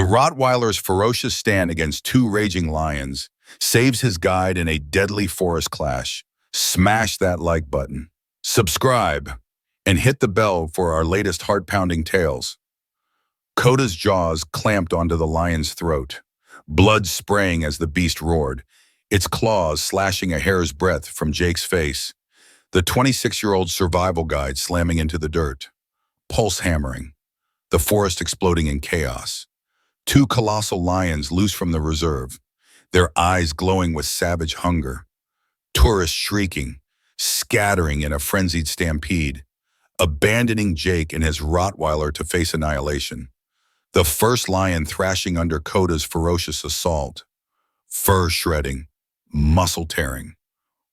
Rottweiler's ferocious stand against two raging lions saves his guide in a deadly forest clash. Smash that like button, subscribe, and hit the bell for our latest heart-pounding tales. Coda's jaws clamped onto the lion's throat, blood spraying as the beast roared, its claws slashing a hair's breadth from Jake's face. The 26-year-old survival guide slamming into the dirt, pulse hammering, the forest exploding in chaos. Two colossal lions loose from the reserve, their eyes glowing with savage hunger. Tourists shrieking, scattering in a frenzied stampede, abandoning Jake and his Rottweiler to face annihilation. The first lion thrashing under Coda's ferocious assault, fur shredding, muscle tearing,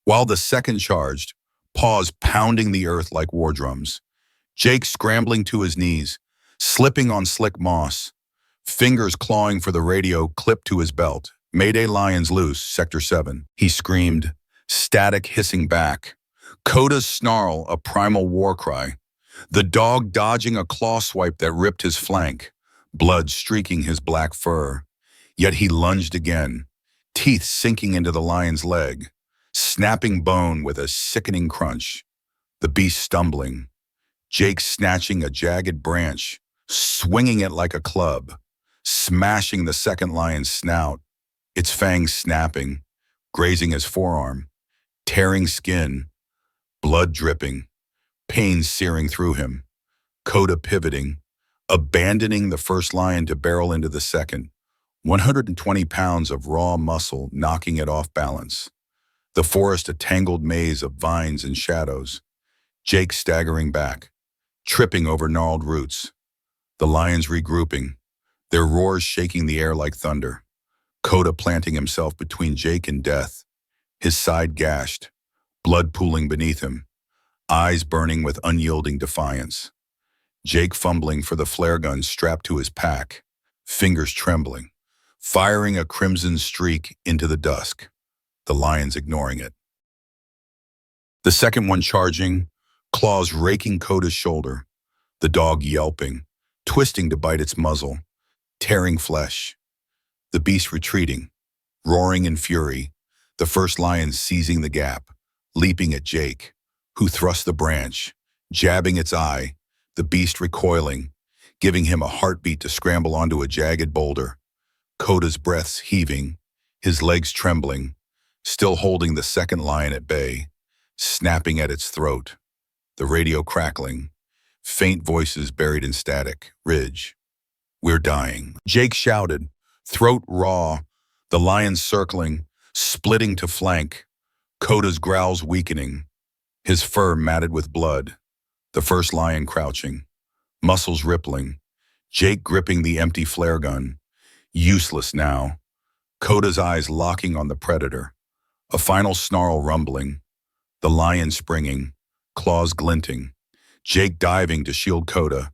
while the second charged, paws pounding the earth like war drums. Jake scrambling to his knees, slipping on slick moss, fingers clawing for the radio clipped to his belt. "Mayday, lions loose, Sector 7, he screamed, static hissing back. Coda's snarl, a primal war cry. The dog dodging a claw swipe that ripped his flank, blood streaking his black fur. Yet he lunged again, teeth sinking into the lion's leg, snapping bone with a sickening crunch. The beast stumbling, Jake snatching a jagged branch, swinging it like a club, smashing the second lion's snout, its fangs snapping, grazing his forearm, tearing skin, blood dripping, pain searing through him. Coda pivoting, abandoning the first lion to barrel into the second, 120 pounds of raw muscle knocking it off balance. The forest a tangled maze of vines and shadows. Jake staggering back, tripping over gnarled roots. The lions regrouping, their roars shaking the air like thunder. Coda planting himself between Jake and death, his side gashed, blood pooling beneath him, eyes burning with unyielding defiance. Jake fumbling for the flare gun strapped to his pack, fingers trembling, firing a crimson streak into the dusk, the lions ignoring it. The second one charging, claws raking Coda's shoulder, the dog yelping, twisting to bite its muzzle, tearing flesh. The beast retreating, roaring in fury, the first lion seizing the gap, leaping at Jake, who thrust the branch, jabbing its eye, the beast recoiling, giving him a heartbeat to scramble onto a jagged boulder. Coda's breaths heaving, his legs trembling, still holding the second lion at bay, snapping at its throat, the radio crackling, faint voices buried in static. "Ridge, we're dying," Jake shouted, throat raw, the lion circling, splitting to flank, Coda's growls weakening, his fur matted with blood, the first lion crouching, muscles rippling, Jake gripping the empty flare gun, useless now, Coda's eyes locking on the predator, a final snarl rumbling, the lion springing, claws glinting, Jake diving to shield Coda,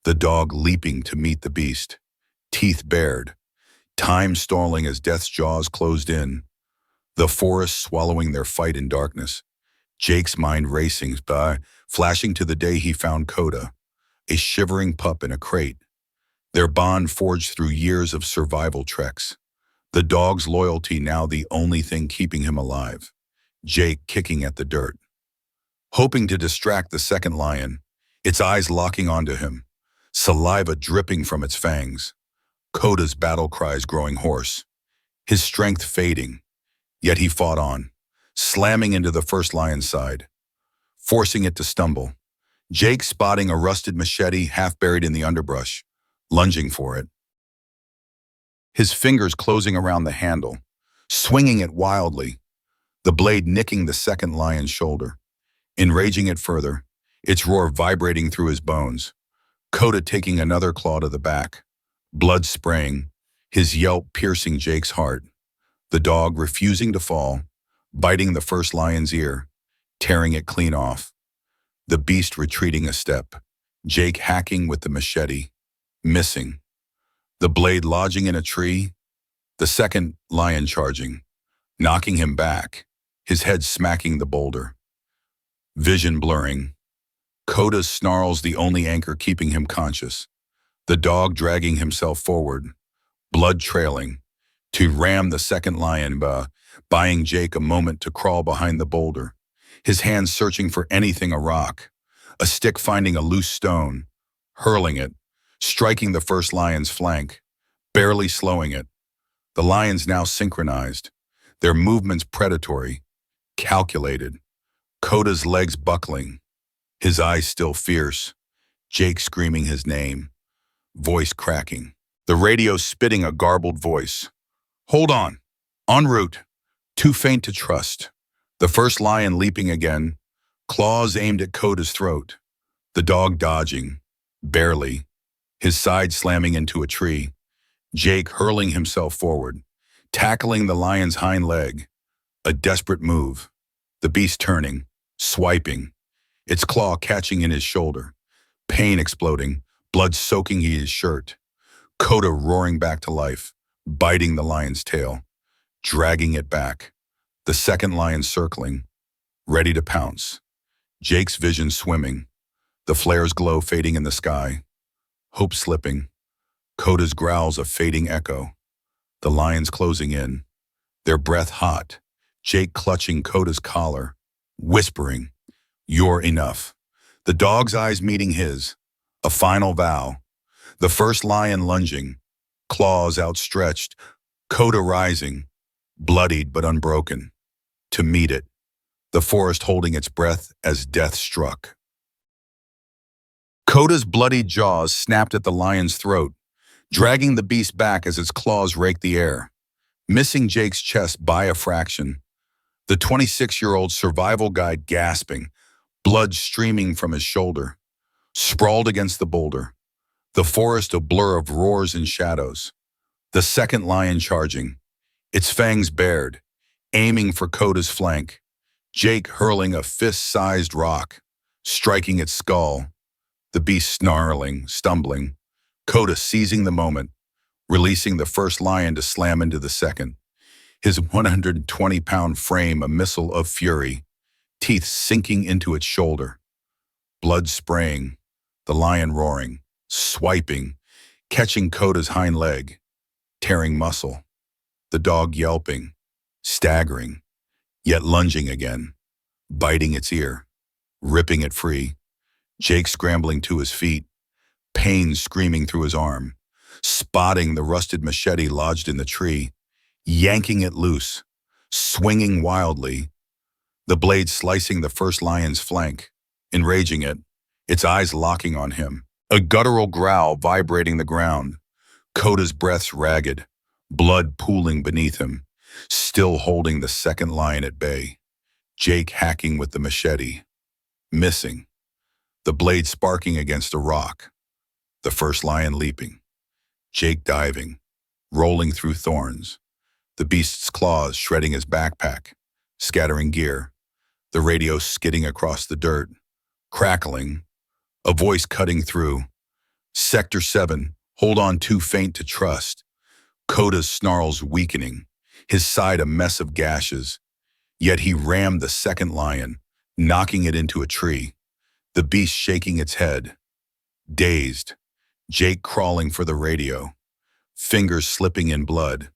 the dog leaping to meet the beast, teeth bared, time stalling as death's jaws closed in, the forest swallowing their fight in darkness, Jake's mind racing by, flashing to the day he found Coda, a shivering pup in a crate, their bond forged through years of survival treks, the dog's loyalty now the only thing keeping him alive, Jake kicking at the dirt, hoping to distract the second lion, its eyes locking onto him, saliva dripping from its fangs, Coda's battle cries growing hoarse, his strength fading, yet he fought on, slamming into the first lion's side, forcing it to stumble, Jake spotting a rusted machete half buried in the underbrush, lunging for it, his fingers closing around the handle, swinging it wildly, the blade nicking the second lion's shoulder, enraging it further, its roar vibrating through his bones, Coda taking another claw to the back, blood spraying, his yelp piercing Jake's heart, the dog refusing to fall, biting the first lion's ear, tearing it clean off, the beast retreating a step, Jake hacking with the machete, missing, the blade lodging in a tree, the second lion charging, knocking him back, his head smacking the boulder, vision blurring, Coda's snarls the only anchor keeping him conscious, the dog dragging himself forward, blood trailing, to ram the second lion, buying Jake a moment to crawl behind the boulder, his hands searching for anything, a rock, a stick finding a loose stone, hurling it, striking the first lion's flank, barely slowing it. The lions now synchronized, their movements predatory, calculated, Coda's legs buckling, his eyes still fierce, Jake screaming his name, voice cracking. The radio spitting a garbled voice. Hold on. En route. Too faint to trust. The first lion leaping again, claws aimed at Coda's throat. The dog dodging, barely, his side slamming into a tree. Jake hurling himself forward, tackling the lion's hind leg. A desperate move. The beast turning, swiping, its claw catching in his shoulder. Pain exploding, blood soaking his shirt. Coda roaring back to life, biting the lion's tail, dragging it back. The second lion circling, ready to pounce. Jake's vision swimming, the flare's glow fading in the sky. Hope slipping, Coda's growls a fading echo. The lions closing in, their breath hot. Jake clutching Coda's collar, whispering, "You're enough." The dog's eyes meeting his, a final vow. The first lion lunging, claws outstretched, Coda rising, bloodied but unbroken, to meet it, the forest holding its breath as death struck. Coda's bloodied jaws snapped at the lion's throat, dragging the beast back as its claws raked the air, missing Jake's chest by a fraction. The 26-year-old survival guide gasping, blood streaming from his shoulder, sprawled against the boulder. The forest a blur of roars and shadows. The second lion charging, its fangs bared, aiming for Coda's flank. Jake hurling a fist-sized rock, striking its skull. The beast snarling, stumbling. Coda seizing the moment, releasing the first lion to slam into the second. His 120-pound frame a missile of fury, teeth sinking into its shoulder. Blood spraying, the lion roaring, swiping, catching Coda's hind leg, tearing muscle. The dog yelping, staggering, yet lunging again, biting its ear, ripping it free. Jake scrambling to his feet, pain screaming through his arm, spotting the rusted machete lodged in the tree, yanking it loose, swinging wildly, the blade slicing the first lion's flank, enraging it, its eyes locking on him. A guttural growl vibrating the ground, Coda's breaths ragged, blood pooling beneath him, still holding the second lion at bay. Jake hacking with the machete, missing, the blade sparking against a rock. The first lion leaping, Jake diving, rolling through thorns, the beast's claws shredding his backpack, scattering gear, the radio skidding across the dirt, crackling, a voice cutting through. Sector 7, hold on, too faint to trust. Coda's snarls weakening, his side a mess of gashes. Yet he rammed the second lion, knocking it into a tree, the beast shaking its head. Dazed, Jake crawling for the radio, fingers slipping in blood.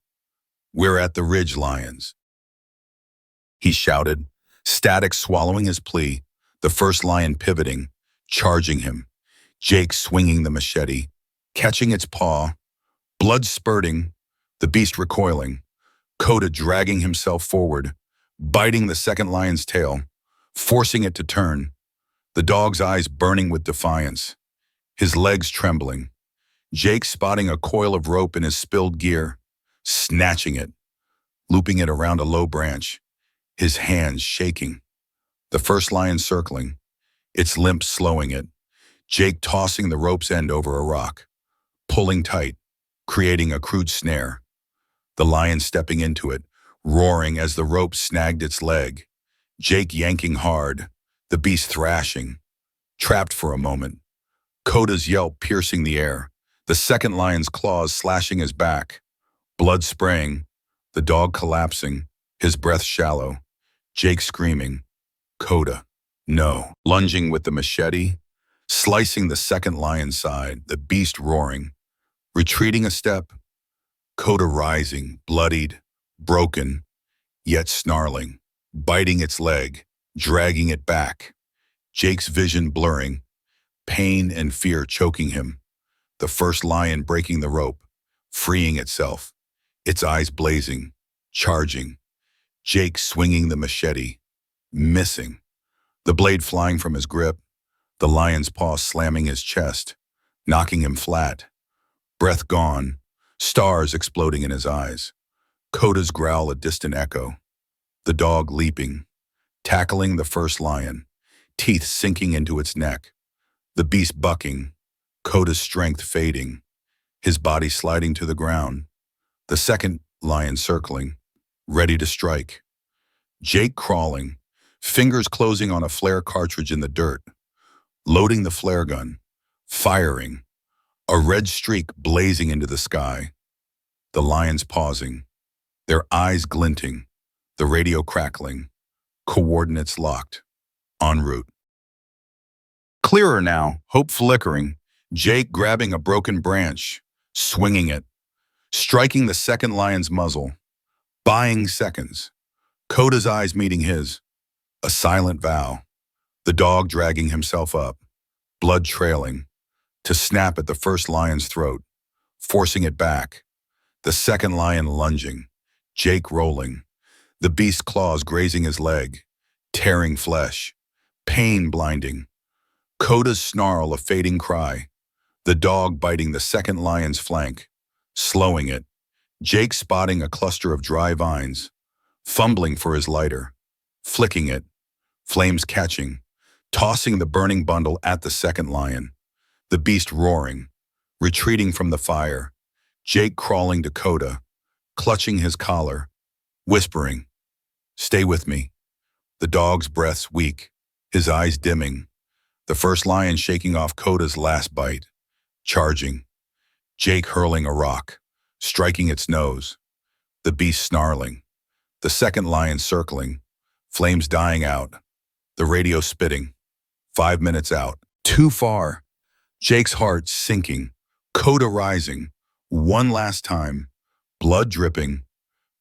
"We're at the ridge, lions," he shouted, static swallowing his plea, the first lion pivoting, charging him. Jake swinging the machete, catching its paw, blood spurting, the beast recoiling, Coda dragging himself forward, biting the second lion's tail, forcing it to turn, the dog's eyes burning with defiance, his legs trembling. Jake spotting a coil of rope in his spilled gear, snatching it, looping it around a low branch, his hands shaking. The first lion circling, its limp slowing it. Jake tossing the rope's end over a rock, pulling tight, creating a crude snare. The lion stepping into it, roaring as the rope snagged its leg. Jake yanking hard, the beast thrashing. Trapped for a moment. Coda's yelp piercing the air, the second lion's claws slashing his back. Blood spraying, the dog collapsing, his breath shallow. Jake screaming, "Coda, no." Lunging with the machete, slicing the second lion's side, the beast roaring. Retreating a step, Coda rising, bloodied, broken, yet snarling, biting its leg, dragging it back. Jake's vision blurring, pain and fear choking him. The first lion breaking the rope, freeing itself, its eyes blazing, charging. Jake swinging the machete, missing. The blade flying from his grip, the lion's paw slamming his chest, knocking him flat. Breath gone, stars exploding in his eyes. Coda's growl a distant echo. The dog leaping, tackling the first lion, teeth sinking into its neck. The beast bucking, Coda's strength fading, his body sliding to the ground. The second lion circling, ready to strike. Jake crawling, fingers closing on a flare cartridge in the dirt, loading the flare gun, firing, a red streak blazing into the sky. The lions pausing, their eyes glinting, the radio crackling, coordinates locked, en route. Clearer now, hope flickering, Jake grabbing a broken branch, swinging it, striking the second lion's muzzle, buying seconds. Coda's eyes meeting his, a silent vow, the dog dragging himself up, blood trailing, to snap at the first lion's throat, forcing it back. The second lion lunging, Jake rolling, the beast's claws grazing his leg, tearing flesh, pain blinding. Coda's snarl a fading cry, the dog biting the second lion's flank, slowing it. Jake spotting a cluster of dry vines, fumbling for his lighter, flicking it, flames catching, tossing the burning bundle at the second lion. The beast roaring, retreating from the fire. Jake crawling to Coda, clutching his collar, whispering, "Stay with me." The dog's breaths weak, his eyes dimming. The first lion shaking off Coda's last bite, charging. Jake hurling a rock, striking its nose. The beast snarling. The second lion circling, flames dying out. The radio spitting. 5 minutes out. Too far. Jake's heart sinking, Coda rising. One last time, blood dripping,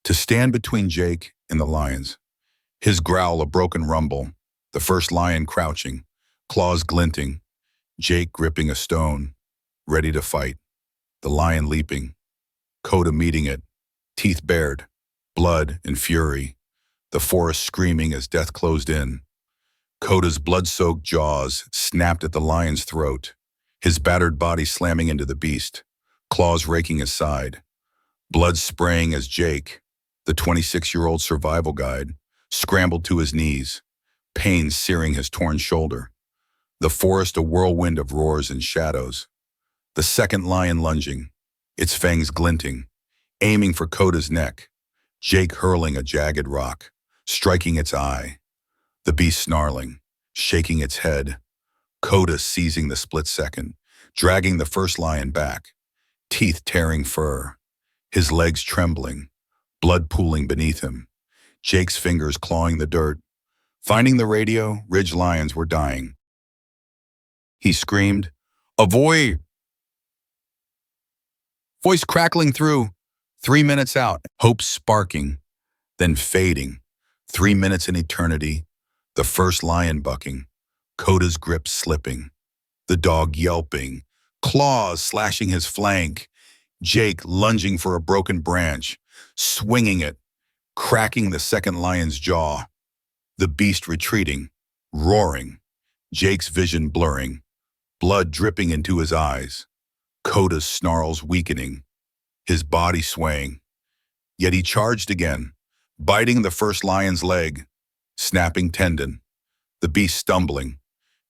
to stand between Jake and the lions. His growl a broken rumble, the first lion crouching, claws glinting, Jake gripping a stone, ready to fight. The lion leaping, Coda meeting it, teeth bared, blood and fury, the forest screaming as death closed in. Coda's blood-soaked jaws snapped at the lion's throat, his battered body slamming into the beast, claws raking his side. Blood spraying as Jake, the 26-year-old survival guide, scrambled to his knees, pain searing his torn shoulder. The forest a whirlwind of roars and shadows. The second lion lunging, its fangs glinting, aiming for Coda's neck. Jake hurling a jagged rock, striking its eye. The beast snarling, shaking its head. Coda seizing the split second, dragging the first lion back, teeth tearing fur, his legs trembling, blood pooling beneath him. Jake's fingers clawing the dirt. Finding the radio, ridge lions were dying. He screamed, "Avoid!" Voice crackling through. 3 minutes out, hope sparking, then fading. 3 minutes in eternity, the first lion bucking, Coda's grip slipping, the dog yelping, claws slashing his flank, Jake lunging for a broken branch, swinging it, cracking the second lion's jaw. The beast retreating, roaring, Jake's vision blurring, blood dripping into his eyes, Coda's snarls weakening, his body swaying. Yet he charged again, biting the first lion's leg, snapping tendon, the beast stumbling,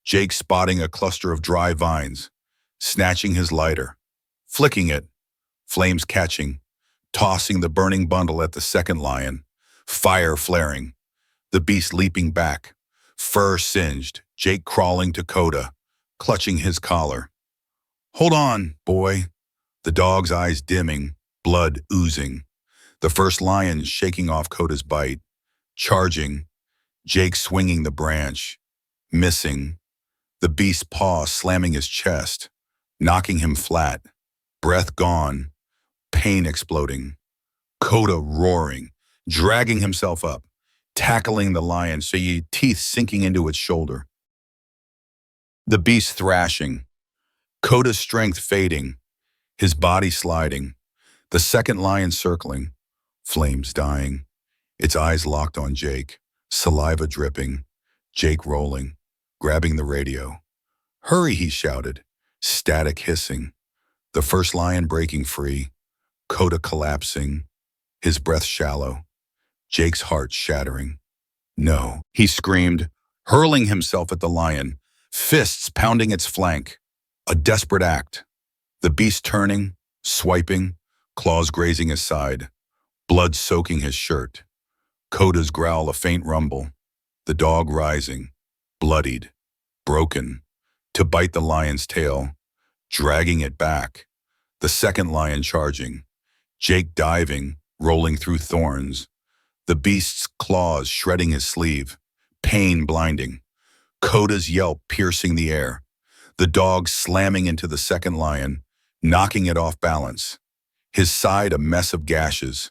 Jake spotting a cluster of dry vines, snatching his lighter, flicking it, flames catching, tossing the burning bundle at the second lion, fire flaring, the beast leaping back, fur singed, Jake crawling to Coda, clutching his collar. "Hold on, boy." The dog's eyes dimming, blood oozing. The first lion shaking off Coda's bite, charging, Jake swinging the branch, missing. The beast's paw slamming his chest, knocking him flat, breath gone, pain exploding. Coda roaring, dragging himself up, tackling the lion, teeth sinking into its shoulder. The beast thrashing, Coda's strength fading, his body sliding. The second lion circling, flames dying, its eyes locked on Jake, saliva dripping, Jake rolling, grabbing the radio. "Hurry," he shouted, static hissing. The first lion breaking free, Coda collapsing, his breath shallow, Jake's heart shattering. "No," he screamed, hurling himself at the lion, fists pounding its flank. A desperate act. The beast turning, swiping, claws grazing his side, blood soaking his shirt. Coda's growl a faint rumble, the dog rising, bloodied, broken, to bite the lion's tail, dragging it back. The second lion charging, Jake diving, rolling through thorns. The beast's claws shredding his sleeve, pain blinding. Coda's yelp piercing the air. The dog slamming into the second lion, knocking it off balance. His side a mess of gashes.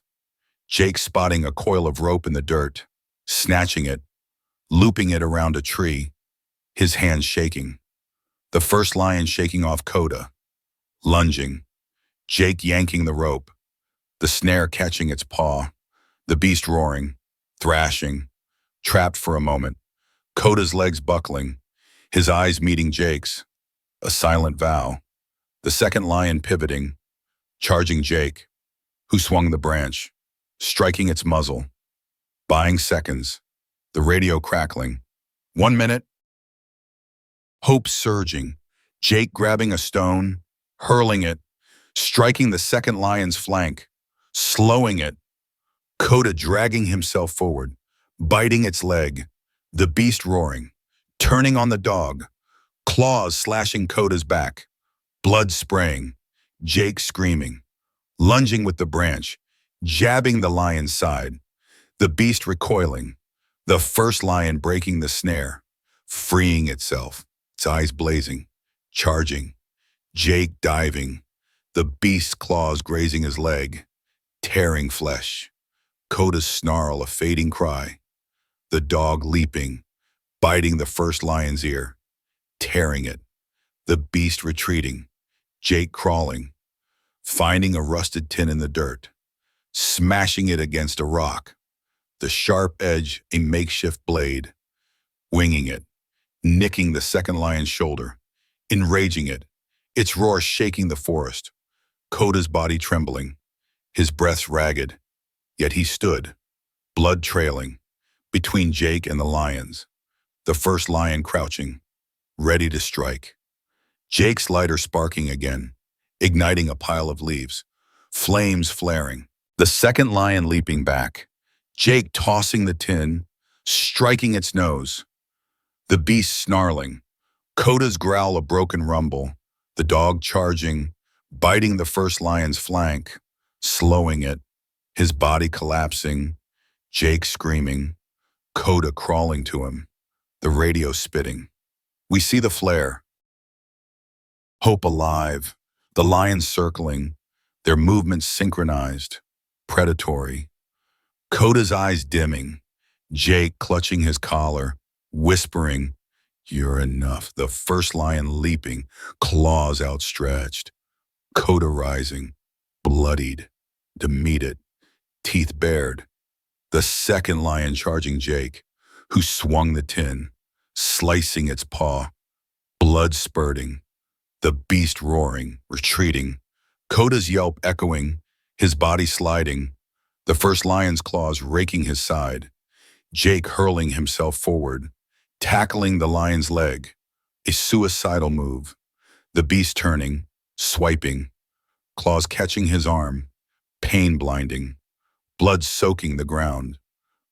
Jake spotting a coil of rope in the dirt, snatching it, looping it around a tree, his hands shaking. The first lion shaking off Coda, lunging. Jake yanking the rope, the snare catching its paw. The beast roaring, thrashing, trapped for a moment. Coda's legs buckling, his eyes meeting Jake's. A silent vow. The second lion pivoting, charging Jake, who swung the branch, striking its muzzle. Buying seconds. The radio crackling. 1 minute. Hope surging. Jake grabbing a stone, hurling it, striking the second lion's flank, slowing it. Coda dragging himself forward, biting its leg. The beast roaring, turning on the dog, claws slashing Coda's back, blood spraying, Jake screaming, lunging with the branch, jabbing the lion's side. The beast recoiling, the first lion breaking the snare, freeing itself, its eyes blazing, charging. Jake diving, the beast's claws grazing his leg, tearing flesh. Coda's snarl a fading cry. The dog leaping, biting the first lion's ear, tearing it. The beast retreating, Jake crawling, finding a rusted tin in the dirt, smashing it against a rock. The sharp edge a makeshift blade, winging it, nicking the second lion's shoulder, enraging it, its roar shaking the forest. Coda's body trembling, his breath ragged, yet he stood, blood trailing, between Jake and the lions. The first lion crouching, ready to strike. Jake's lighter sparking again, igniting a pile of leaves, flames flaring. The second lion leaping back, Jake tossing the tin, striking its nose. The beast snarling, Coda's growl a broken rumble, the dog charging, biting the first lion's flank, slowing it, his body collapsing, Jake screaming, Coda crawling to him, the radio spitting. We see the flare. Hope alive, the lions circling, their movements synchronized, predatory. Coda's eyes dimming, Jake clutching his collar, whispering, "You're enough." The first lion leaping, claws outstretched. Coda rising, bloodied, to meet it, teeth bared. The second lion charging Jake, who swung the tin, slicing its paw, blood spurting. The beast roaring, retreating. Coda's yelp echoing, his body sliding. The first lion's claws raking his side. Jake hurling himself forward, tackling the lion's leg. A suicidal move. The beast turning, swiping, claws catching his arm, pain blinding, blood soaking the ground.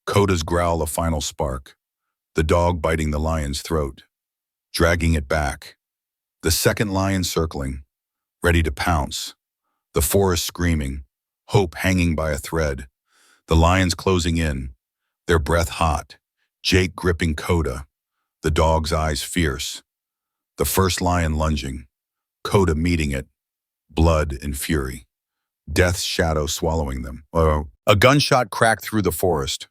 Coda's growl a final spark. The dog biting the lion's throat, dragging it back. The second lion circling, ready to pounce. The forest screaming, hope hanging by a thread. The lions closing in, their breath hot. Jake gripping Coda, the dog's eyes fierce. The first lion lunging, Coda meeting it, blood and fury. death's shadow swallowing them. A gunshot cracked through the forest.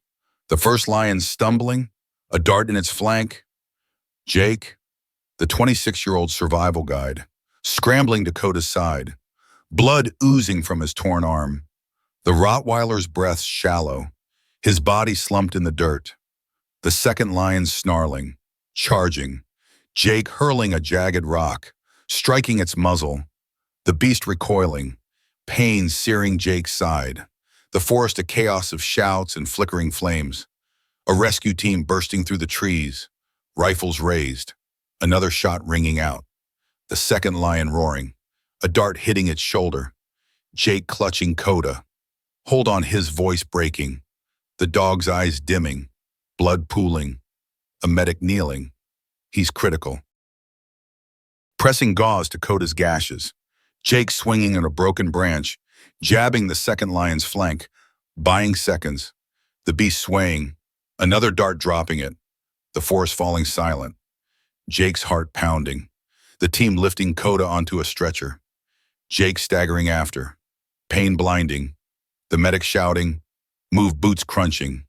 The first lion stumbling, a dart in its flank. Jake, the 26-year-old survival guide, scrambling to Coda's side, blood oozing from his torn arm. The Rottweiler's breath shallow, his body slumped in the dirt. The second lion snarling, charging. Jake hurling a jagged rock, striking its muzzle. The beast recoiling, pain searing Jake's side. The forest a chaos of shouts and flickering flames. A rescue team bursting through the trees, rifles raised. Another shot ringing out. The second lion roaring, a dart hitting its shoulder. Jake clutching Coda. Hold on, his voice breaking. The dog's eyes dimming, blood pooling. A medic kneeling. He's critical. Pressing gauze to Coda's gashes. Jake swinging on a broken branch, jabbing the second lion's flank, buying seconds. The beast swaying, another dart dropping it. The forest falling silent. Jake's heart pounding. The team lifting Coda onto a stretcher. Jake staggering after. Pain blinding. The medic shouting. Move, boots crunching.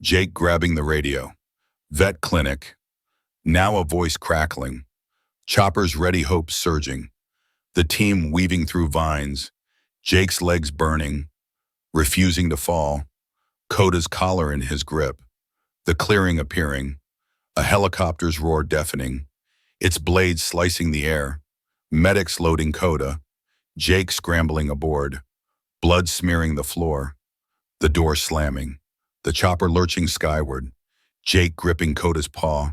Jake grabbing the radio. Vet clinic. Now a voice crackling. Chopper's ready hope surging. The team weaving through vines. Jake's legs burning. Refusing to fall. Coda's collar in his grip. The clearing appearing. A helicopter's roar deafening. Its blades slicing the air. Medics loading Coda. Jake scrambling aboard. Blood smearing the floor. The door slamming. The chopper lurching skyward. Jake gripping Coda's paw.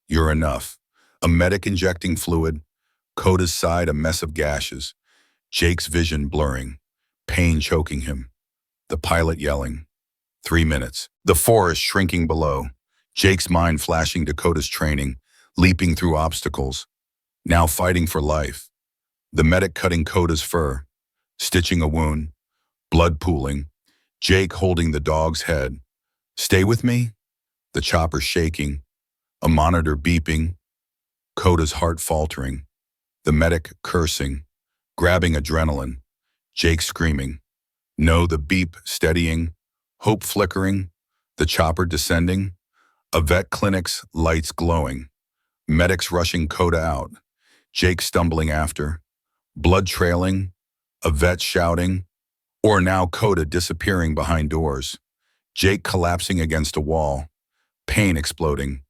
You're enough. A medic injecting fluid. Coda's side a mess of gashes. Jake's vision blurring. Pain choking him. The pilot yelling. 3 minutes. The forest shrinking below. Jake's mind flashing to Coda's training, leaping through obstacles. Now fighting for life. The medic cutting Coda's fur. Stitching a wound. Blood pooling. Jake holding the dog's head. Stay with me? The chopper shaking. A monitor beeping. Coda's heart faltering. The medic cursing. Grabbing adrenaline. Jake screaming. No, the beep steadying. Hope flickering. The chopper descending. A vet clinic's lights glowing. Medics rushing Coda out. Jake stumbling after. Blood trailing. A vet shouting. Or now Coda disappearing behind doors. Jake collapsing against a wall. Pain exploding.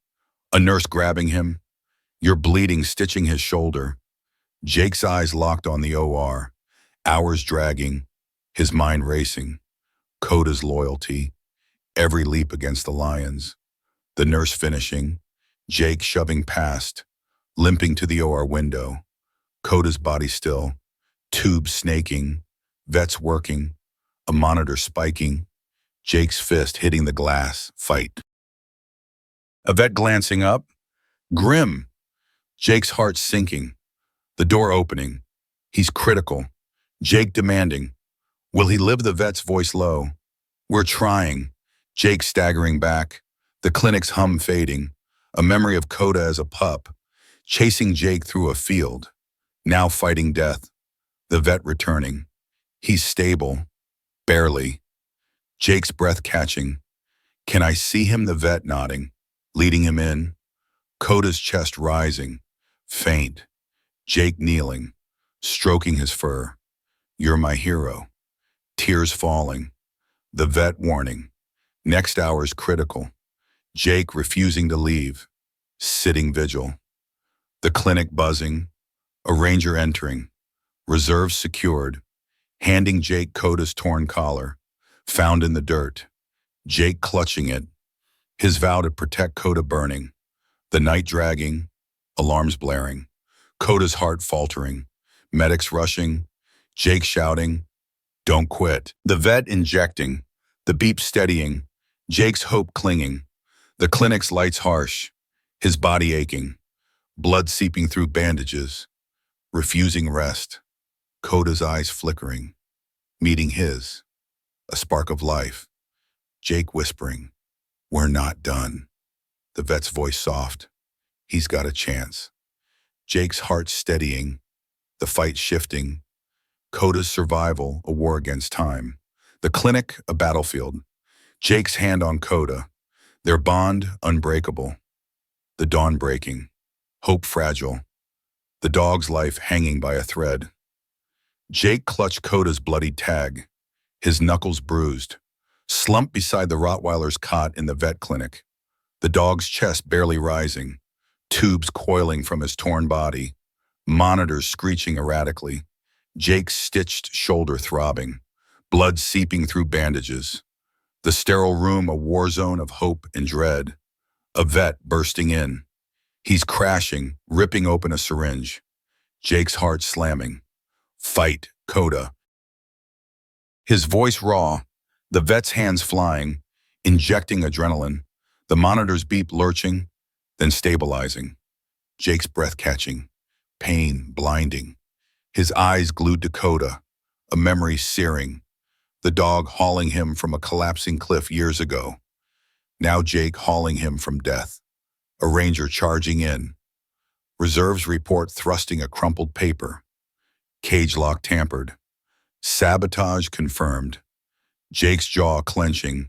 A nurse grabbing him. You're bleeding, stitching his shoulder. Jake's eyes locked on the OR. Hours dragging. His mind racing. Coda's loyalty. Every leap against the lions. The nurse finishing. Jake shoving past. Limping to the OR window. Coda's body still. Tubes snaking. Vets working. A monitor spiking. Jake's fist hitting the glass. Fight. A vet glancing up. Grim. Jake's heart sinking. The door opening. He's critical. Jake demanding. Will he live? The vet's voice low. We're trying. Jake staggering back. The clinic's hum fading. A memory of Coda as a pup. Chasing Jake through a field. Now fighting death. The vet returning. He's stable. Barely. Jake's breath catching. Can I see him? The vet nodding. Leading him in. Coda's chest rising. Faint. Jake kneeling. Stroking his fur. You're my hero. Tears falling. The vet warning. Next hour's critical. Jake refusing to leave. Sitting vigil. The clinic buzzing. A ranger entering. Reserves secured. Handing Jake Coda's torn collar. Found in the dirt. Jake clutching it. His vow to protect Coda burning. The night dragging. Alarms blaring. Coda's heart faltering. Medics rushing. Jake shouting. Don't quit. The vet injecting. The beep steadying. Jake's hope clinging. The clinic's lights harsh. His body aching. Blood seeping through bandages. Refusing rest. Coda's eyes flickering. Meeting his. A spark of life. Jake whispering. We're not done. The vet's voice soft. He's got a chance. Jake's heart steadying. The fight shifting. Coda's survival, a war against time. The clinic, a battlefield. Jake's hand on Coda. Their bond, unbreakable. The dawn breaking. Hope fragile. The dog's life hanging by a thread. Jake clutched Coda's bloodied tag, his knuckles bruised, slumped beside the Rottweiler's cot in the vet clinic, the dog's chest barely rising, tubes coiling from his torn body, monitors screeching erratically, Jake's stitched shoulder throbbing, blood seeping through bandages, the sterile room a war zone of hope and dread, a vet bursting in. He's crashing, ripping open a syringe, Jake's heart slamming. Fight, Coda. His voice raw, the vet's hands flying, injecting adrenaline, the monitor's beep lurching, then stabilizing. Jake's breath catching, pain blinding, his eyes glued to Coda, a memory searing, the dog hauling him from a collapsing cliff years ago. Now Jake hauling him from death, a ranger charging in, reserves report thrusting a crumpled paper, cage lock tampered, sabotage confirmed, Jake's jaw clenching,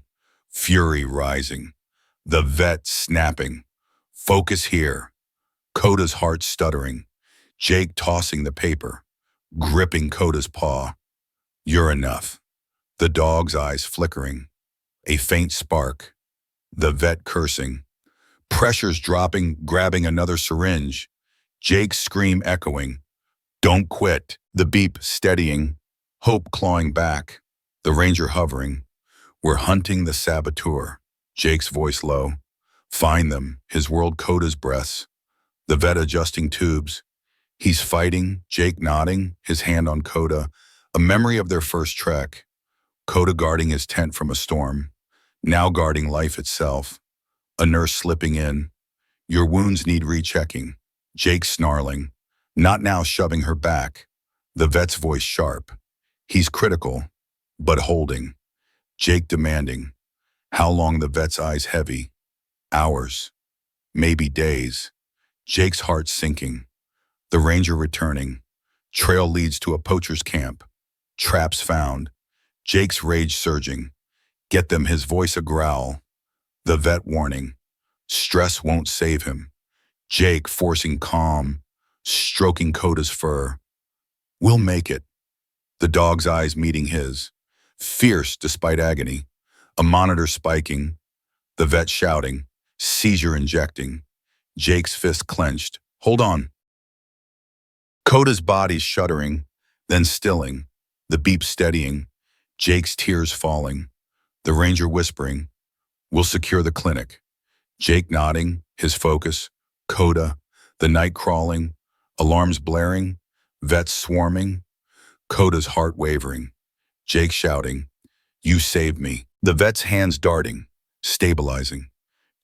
fury rising, the vet snapping, focus here, Coda's heart stuttering, Jake tossing the paper, gripping Coda's paw. You're enough. The dog's eyes flickering, a faint spark, the vet cursing, pressures dropping, grabbing another syringe, Jake's scream echoing, don't quit, the beep steadying, hope clawing back, the ranger hovering. We're hunting the saboteur, Jake's voice low. Find them, his world Coda's breaths, the vet adjusting tubes. He's fighting, Jake nodding, his hand on Coda, a memory of their first trek. Coda guarding his tent from a storm, now guarding life itself. A nurse slipping in. Your wounds need rechecking. Jake snarling, not now, shoving her back. The vet's voice sharp. He's critical, but holding. Jake demanding. How long? The vet's eyes heavy. Hours, maybe days. Jake's heart sinking. The ranger returning. Trail leads to a poacher's camp. Traps found. Jake's rage surging. Get them, his voice a growl. The vet warning. Stress won't save him. Jake forcing calm, stroking Coda's fur. We'll make it. The dog's eyes meeting his. Fierce despite agony. A monitor spiking. The vet shouting. Seizure injecting. Jake's fist clenched. Hold on. Coda's body shuddering, then stilling. The beep steadying. Jake's tears falling. The ranger whispering. We'll secure the clinic. Jake nodding, his focus. Coda, the night crawling. Alarms blaring. Vets swarming. Coda's heart wavering. Jake shouting. You saved me. The vet's hands darting, stabilizing.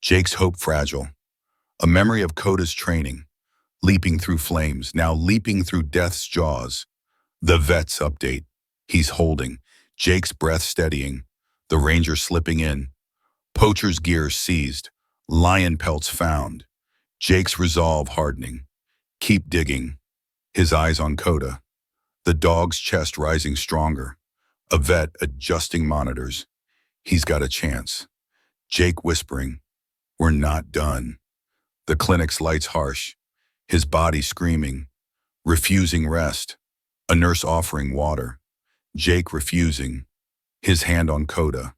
Jake's hope fragile. A memory of Coda's training. Leaping through flames, now leaping through death's jaws. The vet's update. He's holding. Jake's breath steadying. The ranger slipping in. Poacher's gear seized. Lion pelts found. Jake's resolve hardening. Keep digging. His eyes on Coda. The dog's chest rising stronger. A vet adjusting monitors. He's got a chance. Jake whispering. We're not done. The clinic's lights harsh. His body screaming. Refusing rest. A nurse offering water. Jake refusing. His hand on Coda.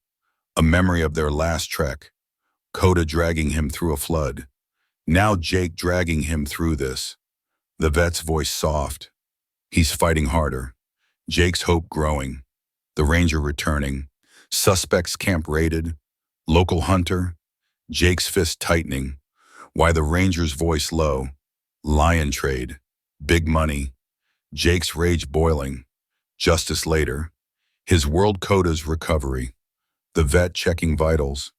A memory of their last trek. Coda dragging him through a flood. Now Jake dragging him through this. The vet's voice soft. He's fighting harder. Jake's hope growing. The ranger returning. Suspects camp raided. Local hunter. Jake's fist tightening. Why the ranger's voice low. Lion trade. Big money. Jake's rage boiling. Justice later. His world Coda's recovery. The vet checking vitals.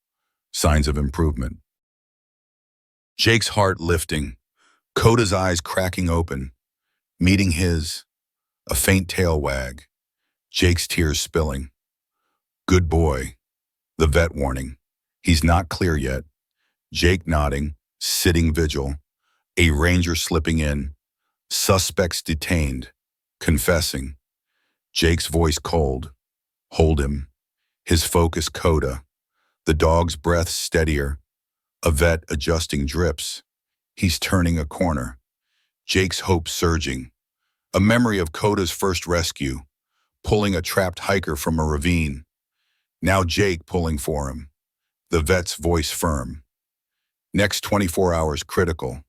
Signs of improvement. Jake's heart lifting. Coda's eyes cracking open. Meeting his. A faint tail wag. Jake's tears spilling. Good boy. The vet warning. He's not clear yet. Jake nodding, sitting vigil. A ranger slipping in. Suspects detained. Confessing. Jake's voice cold. Hold him. His focus coda. The dog's breath steadier. A vet adjusting drips. He's turning a corner. Jake's hope surging. A memory of Coda's first rescue, pulling a trapped hiker from a ravine. Now Jake pulling for him. The vet's voice firm. Next 24 hours critical.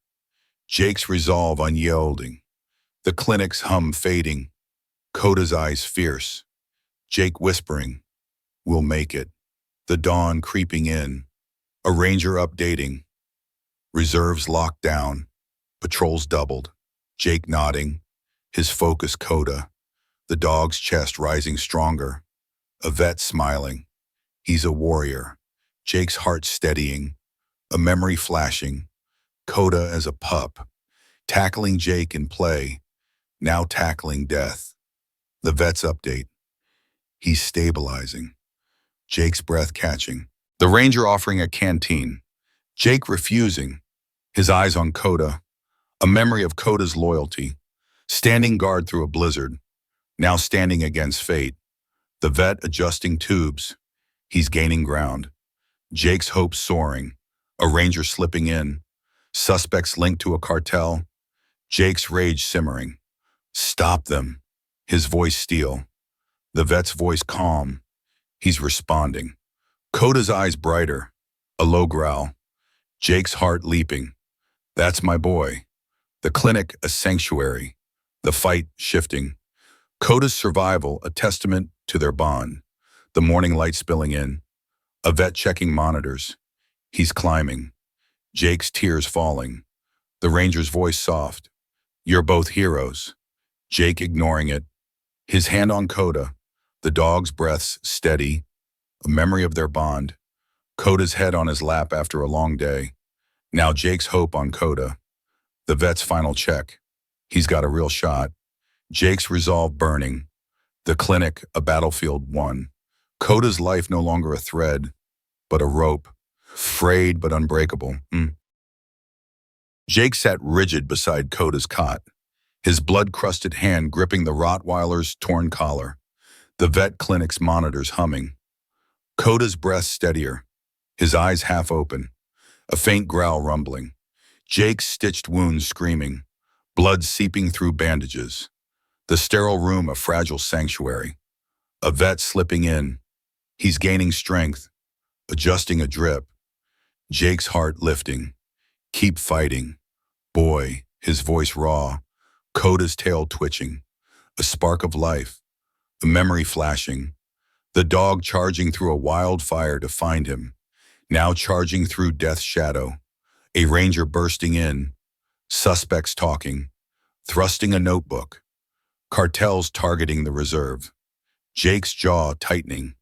Jake's resolve unyielding. The clinic's hum fading. Coda's eyes fierce. Jake whispering, "We'll make it." The dawn creeping in. A ranger updating. Reserves locked down. Patrols doubled. Jake nodding. His focus coda. The dog's chest rising stronger. A vet smiling. He's a warrior. Jake's heart steadying. A memory flashing. Coda as a pup. Tackling Jake in play. Now tackling death. The vet's update. He's stabilizing. Jake's breath catching. The ranger offering a canteen. Jake refusing. His eyes on Coda. A memory of Coda's loyalty. Standing guard through a blizzard. Now standing against fate. The vet adjusting tubes. He's gaining ground. Jake's hopes soaring. A ranger slipping in. Suspects linked to a cartel. Jake's rage simmering. Stop them. His voice steel. The vet's voice calm. He's responding. Coda's eyes brighter. A low growl. Jake's heart leaping. That's my boy. The clinic a sanctuary. The fight shifting. Coda's survival a testament to their bond. The morning light spilling in. A vet checking monitors. He's climbing. Jake's tears falling. The ranger's voice soft. You're both heroes. Jake ignoring it. His hand on Coda. The dog's breaths steady. A memory of their bond. Coda's head on his lap after a long day. Now Jake's hope on Coda. The vet's final check. He's got a real shot. Jake's resolve burning. The clinic a battlefield won. Coda's life no longer a thread, but a rope. Frayed but unbreakable. Jake sat rigid beside Coda's cot. His blood-crusted hand gripping the Rottweiler's torn collar. The vet clinic's monitors humming. Coda's breath steadier. His eyes half open. A faint growl rumbling. Jake's stitched wounds screaming. Blood seeping through bandages. The sterile room a fragile sanctuary. A vet slipping in. He's gaining strength. Adjusting a drip. Jake's heart lifting. Keep fighting. Boy, his voice raw. Coda's tail twitching. A spark of life. A memory flashing. The dog charging through a wildfire to find him. Now charging through death's shadow. A ranger bursting in. Suspects talking. Thrusting a notebook. Cartels targeting the reserve. Jake's jaw tightening.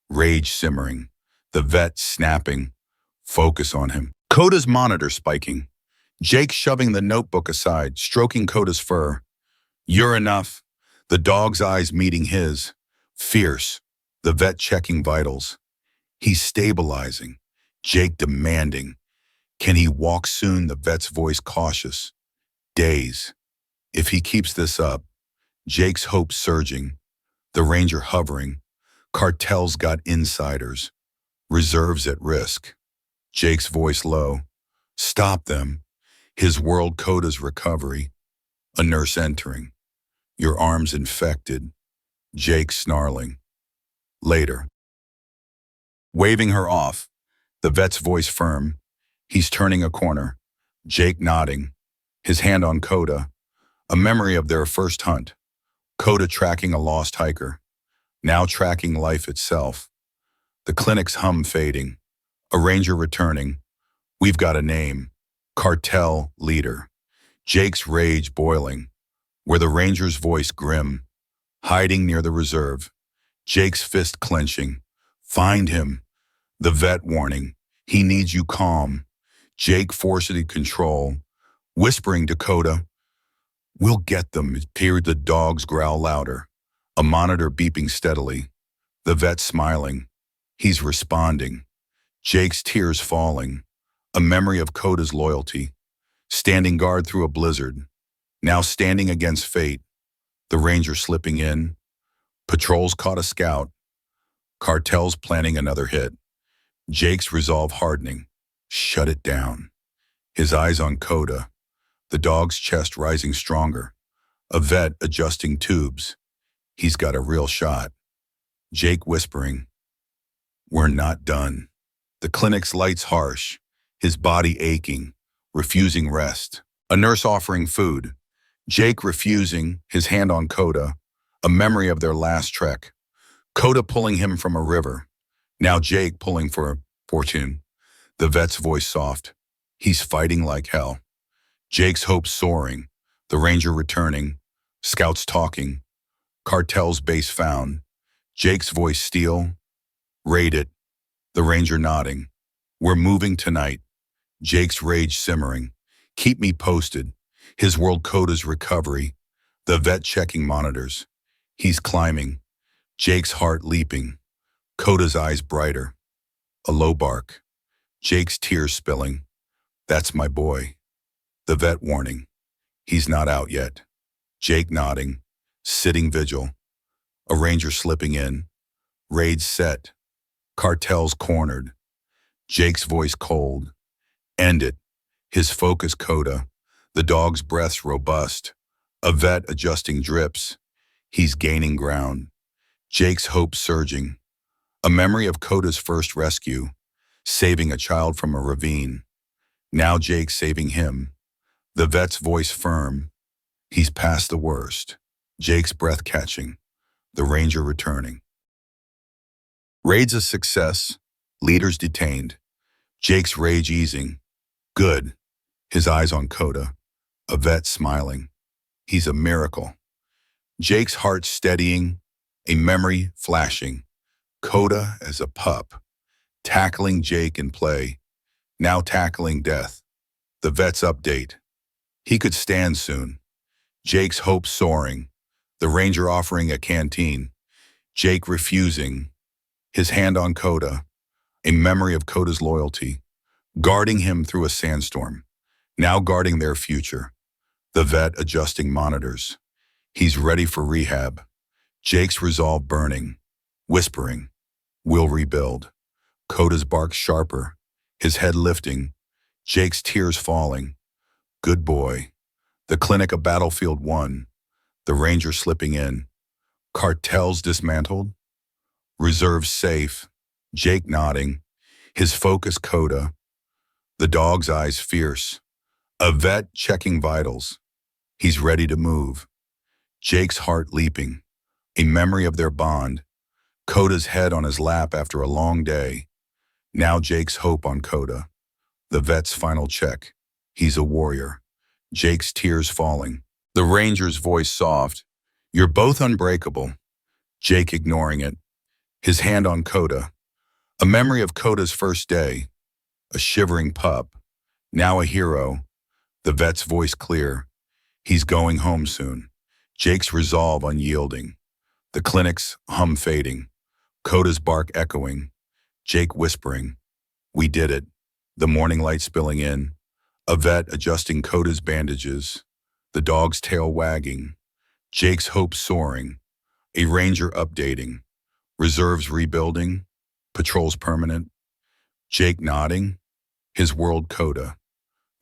Rage simmering. The vet snapping. Focus on him. Coda's monitor spiking. Jake shoving the notebook aside, stroking Coda's fur. You're enough. The dog's eyes meeting his. Fierce. The vet checking vitals. He's stabilizing. Jake demanding. Can he walk soon? The vet's voice cautious. Days. If he keeps this up. Jake's hope surging. The ranger hovering. Cartels got insiders. Reserves at risk. Jake's voice low. Stop them. His world Coda's recovery. A nurse entering. Your arms infected. Jake snarling. Later. Waving her off. The vet's voice firm. He's turning a corner. Jake nodding. His hand on Coda. A memory of their first hunt. Coda tracking a lost hiker. Now tracking life itself. The clinic's hum fading. A ranger returning. We've got a name. Cartel leader. Jake's rage boiling. Where the ranger's voice grim. Hiding near the reserve. Jake's fist clenching. Find him. The vet warning. He needs you calm. Jake forcing control. Whispering to Coda. We'll get them. Peered the dog's growl louder. A monitor beeping steadily. The vet smiling. He's responding. Jake's tears falling. A memory of Coda's loyalty. Standing guard through a blizzard. Now standing against fate. The ranger slipping in. Patrols caught a scout. Cartels planning another hit. Jake's resolve hardening. Shut it down. His eyes on Coda, the dog's chest rising stronger. A vet adjusting tubes. He's got a real shot. Jake whispering, "We're not done." The clinic's lights harsh, his body aching, refusing rest. A nurse offering food. Jake refusing, his hand on Coda, a memory of their last trek. Coda pulling him from a river. Now Jake pulling for fortune. The vet's voice soft. He's fighting like hell. Jake's hopes soaring. The ranger returning. Scouts talking. Cartel's base found. Jake's voice steel. Raid it. The ranger nodding. We're moving tonight. Jake's rage simmering. Keep me posted. His world Coda's recovery. The vet checking monitors. He's climbing. Jake's heart leaping. Coda's eyes brighter. A low bark. Jake's tears spilling. That's my boy. The vet warning. He's not out yet. Jake nodding. Sitting vigil. A ranger slipping in. Raid set. Cartels cornered. Jake's voice cold. End it. His focus Coda. The dog's breaths robust. A vet adjusting drips. He's gaining ground. Jake's hope surging. A memory of Coda's first rescue. Saving a child from a ravine. Now Jake saving him. The vet's voice firm. He's past the worst. Jake's breath catching. The ranger returning. Raid's a success. Leaders detained. Jake's rage easing. Good. His eyes on Coda. A vet smiling. He's a miracle. Jake's heart steadying. A memory flashing. Coda as a pup. Tackling Jake in play. Now tackling death. The vet's update. He could stand soon. Jake's hope soaring. The ranger offering a canteen. Jake refusing. His hand on Coda. A memory of Coda's loyalty. Guarding him through a sandstorm. Now guarding their future. The vet adjusting monitors. He's ready for rehab. Jake's resolve burning. Whispering. We'll rebuild. Coda's bark sharper. His head lifting. Jake's tears falling. Good boy. The clinic a battlefield won. The ranger slipping in. Cartels dismantled. Reserves safe. Jake nodding. His focus Coda. The dog's eyes fierce. A vet checking vitals. He's ready to move. Jake's heart leaping. A memory of their bond. Coda's head on his lap after a long day. Now Jake's hope on Coda. The vet's final check. He's a warrior. Jake's tears falling. The ranger's voice soft. You're both unbreakable. Jake ignoring it. His hand on Coda. A memory of Coda's first day. A shivering pup. Now a hero. The vet's voice clear. He's going home soon. Jake's resolve unyielding. The clinic's hum fading. Coda's bark echoing. Jake whispering. We did it. The morning light spilling in. A vet adjusting Coda's bandages. The dog's tail wagging. Jake's hope soaring. A ranger updating. Reserves rebuilding. Patrols permanent. Jake nodding. His world Coda.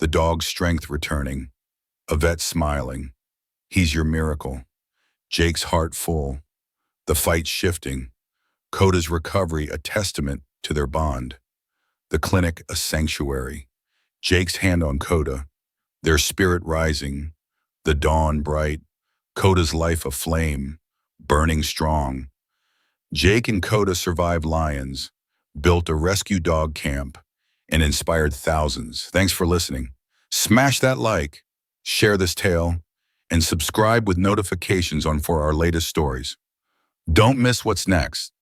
The dog's strength returning. A vet smiling. He's your miracle. Jake's heart full. The fight shifting. Coda's recovery a testament to their bond. The clinic a sanctuary. Jake's hand on Coda. Their spirit rising. The dawn bright. Coda's life aflame. Burning strong. Jake and Coda survived lions. Built a rescue dog camp. And inspired thousands. Thanks for listening. Smash that like. Share this tale. And subscribe with notifications on for our latest stories. Don't miss what's next.